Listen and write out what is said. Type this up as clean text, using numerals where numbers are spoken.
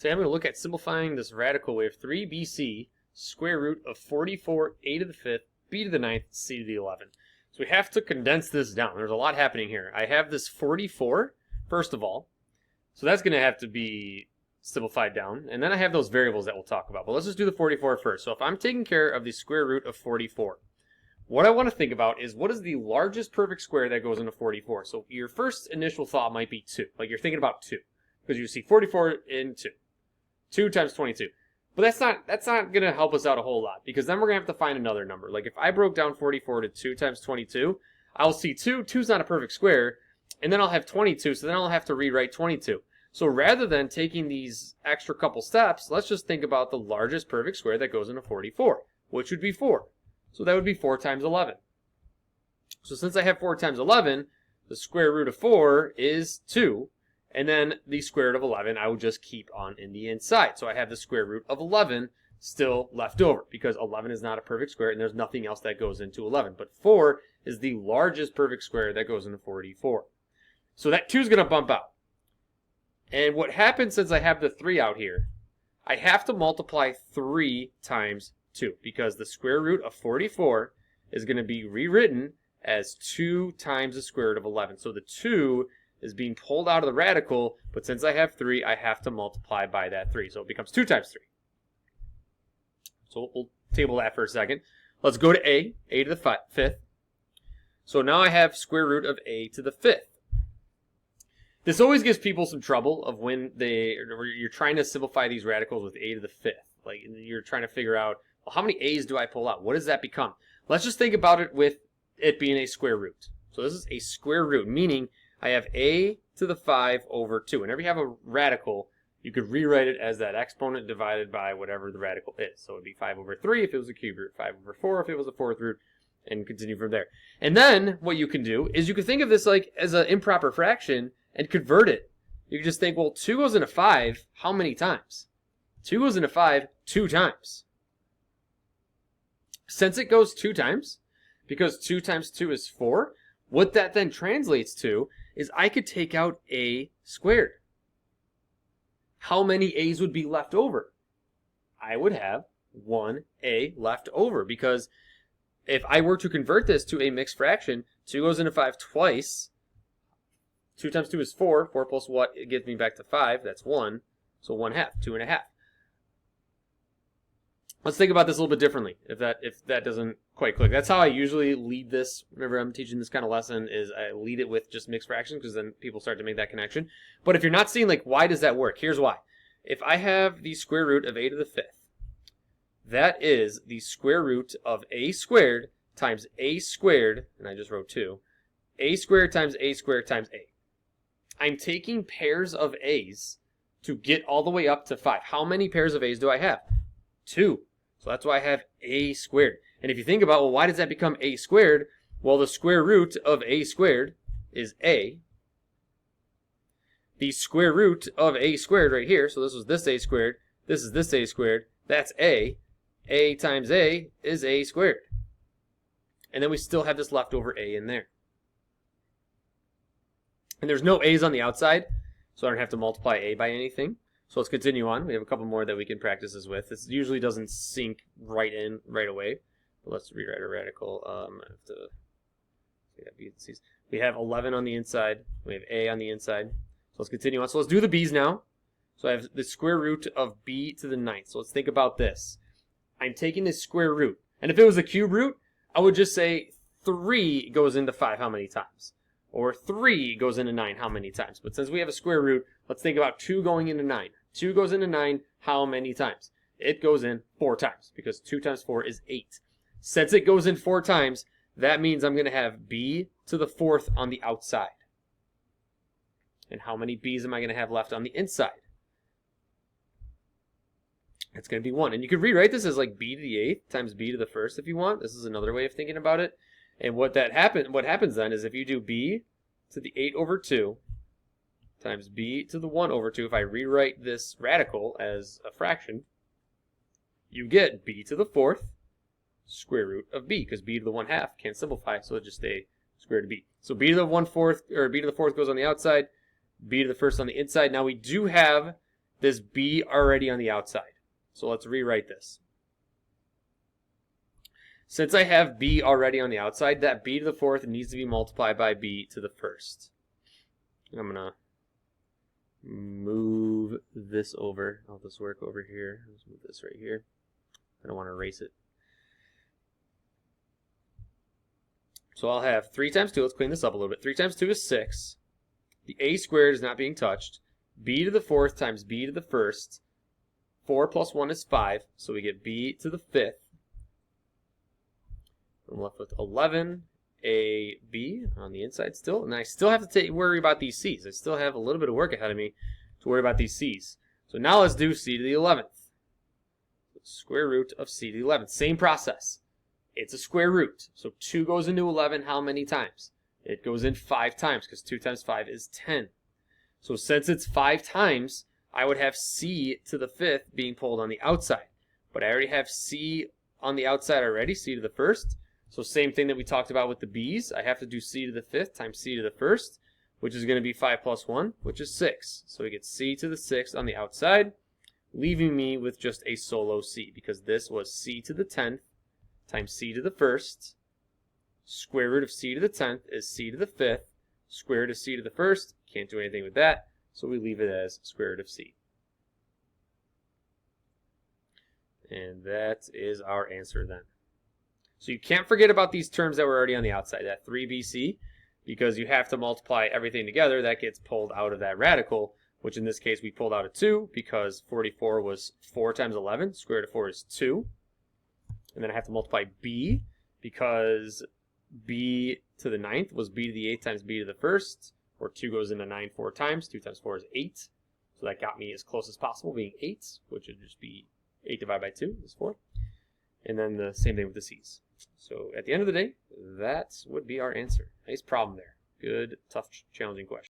Today I'm going to look at simplifying this radical. We have 3bc square root of 44 a to the 5th, b to the 9th, c to the 11th. So we have to condense this down. There's a lot happening here. I have this 44, first of all. So that's going to have to be simplified down. And then I have those variables that we'll talk about. But let's just do the 44 first. So if I'm taking care of the square root of 44, what I want to think about is what is the largest perfect square that goes into 44? So your first initial thought might be 2. Like you're thinking about 2. Because you see 44 in 2. 2 times 22. But that's not going to help us out a whole lot, because then we're going to have to find another number. Like if I broke down 44 to 2 times 22, I'll see 2. 2's not a perfect square, and then I'll have 22, so then I'll have to rewrite 22. So rather than taking these extra couple steps, let's just think about the largest perfect square that goes into 44, which would be 4. So that would be 4 times 11. So since I have 4 times 11, the square root of 4 is 2. And then the square root of 11 I would just keep on in the inside. So I have the square root of 11 still left over, because 11 is not a perfect square and there's nothing else that goes into 11. But 4 is the largest perfect square that goes into 44. So that 2 is going to bump out. And what happens since I have the 3 out here, I have to multiply 3 times 2, because the square root of 44 is going to be rewritten as 2 times the square root of 11. So the 2 is being pulled out of the radical, but since I have 3, I have to multiply by that 3. So it becomes 2 times 3. So we'll table that for a second. Let's go to a to the 5th. So now I have square root of a to the 5th. This always gives people some trouble of when you're trying to simplify these radicals with a to the 5th. Like you're trying to figure out, well, how many a's do I pull out? What does that become? Let's just think about it with it being a square root. So this is a square root, meaning I have a to the 5 over 2. Whenever you have a radical, you could rewrite it as that exponent divided by whatever the radical is. So it would be 5 over 3 if it was a cube root, 5 over 4 if it was a fourth root, and continue from there. And then what you can do is you can think of this like as an improper fraction and convert it. You can just think, well, 2 goes into 5 how many times? 2 goes into 5 2 times. Since it goes 2 times, because 2 times 2 is 4, what that then translates to is I could take out a squared. How many a's would be left over? I would have 1a left over, because if I were to convert this to a mixed fraction, 2 goes into 5 twice. 2 times 2 is 4. 4 plus what? It gives me back to 5. That's 1. So 1/2, 2.5. Let's think about this a little bit differently, if that doesn't quite click. That's how I usually lead this whenever I'm teaching this kind of lesson, is I lead it with just mixed fractions, because then people start to make that connection. But if you're not seeing, like, why does that work? Here's why. If I have the square root of a to the 5th, that is the square root of a squared times a squared, and I just wrote 2, a squared times a squared times a. I'm taking pairs of a's to get all the way up to 5. How many pairs of a's do I have? 2. So that's why I have a squared. And if you think about, well, why does that become a squared? Well, the square root of a squared is a. The square root of a squared right here, so this was this a squared, this is this a squared, that's a. A times a is a squared. And then we still have this leftover a in there. And there's no a's on the outside, so I don't have to multiply a by anything. So let's continue on. We have a couple more that we can practice this with. This usually doesn't sink right in right away. But let's rewrite our radical. We have 11 on the inside. We have a on the inside. So let's continue on. So let's do the b's now. So I have the square root of b to the 9th. So let's think about this. I'm taking the square root. And if it was a cube root, I would just say 3 goes into 5 how many times? Or 3 goes into 9 how many times? But since we have a square root, let's think about 2 going into 9. 2 goes into 9 how many times? It goes in 4 times, because 2 times 4 is 8. Since it goes in 4 times, that means I'm going to have b to the 4th on the outside. And how many b's am I going to have left on the inside? It's going to be 1. And you could rewrite this as like b to the 8th times b to the 1st if you want. This is another way of thinking about it. And what happens then is if you do b to the 8 over 2 times b to the 1 over 2, if I rewrite this radical as a fraction, you get b to the 4th square root of b, because b to the 1/2 can't simplify, so it just stay square root of b. So b to the 1/4, or b to the 4th goes on the outside, b to the 1st on the inside. Now we do have this b already on the outside. So let's rewrite this. Since I have b already on the outside, that b to the fourth needs to be multiplied by b to the first. I'm going to move this over. I'll just work over here. Let's move this right here. I don't want to erase it. So I'll have 3 times 2. Let's clean this up a little bit. 3 times 2 is 6. The a squared is not being touched. B to the fourth times b to the first. 4 plus 1 is 5. So we get b to the fifth. I'm left with 11 AB on the inside still. And I still have to worry about these C's. I still have a little bit of work ahead of me to worry about these C's. So now let's do C to the 11th. Square root of C to the 11th. Same process. It's a square root. So 2 goes into 11 how many times? It goes in 5 times because 2 times 5 is 10. So since it's 5 times, I would have C to the 5th being pulled on the outside. But I already have C on the outside already, C to the 1st. So same thing that we talked about with the b's. I have to do C to the 5th times C to the 1st, which is going to be 5 plus 1, which is 6. So we get C to the 6th on the outside, leaving me with just a solo C, because this was C to the 10th times C to the 1st. Square root of C to the 10th is C to the 5th. Square root of C to the 1st, can't do anything with that, so we leave it as square root of C. And that is our answer then. So you can't forget about these terms that were already on the outside, that 3bc, because you have to multiply everything together. That gets pulled out of that radical, which in this case we pulled out a 2 because 44 was 4 times 11. Square root of 4 is 2. And then I have to multiply b because b to the 9th was b to the 8th times b to the 1st, or 2 goes into 9 4 times. 2 times 4 is 8. So that got me as close as possible, being 8, which would just be 8 divided by 2 is 4. And then the same thing with the c's. So at the end of the day, that would be our answer. Nice problem there. Good, tough, challenging question.